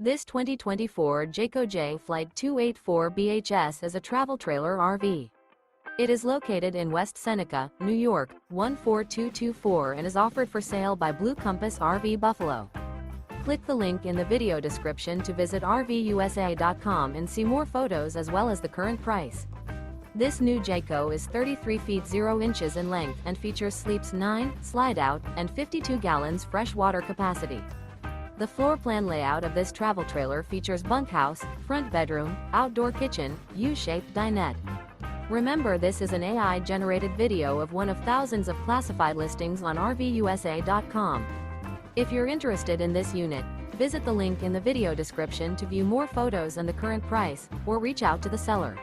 This 2024 Jayco Jay Flight 284 BHS is a travel trailer RV. It is located in West Seneca, New York, 14224 and is offered for sale by Blue Compass RV Buffalo. Click the link in the video description to visit RVUSA.com and see more photos as well as the current price. This new Jayco is 33 feet 0 inches in length and features sleeps 9, slide-out, and 52 gallons fresh water capacity. The floor plan layout of this travel trailer features bunkhouse, front bedroom, outdoor kitchen, U-shaped dinette. Remember, this is an AI-generated video of one of thousands of classified listings on RVUSA.com. If you're interested in this unit, visit the link in the video description to view more photos and the current price, or reach out to the seller.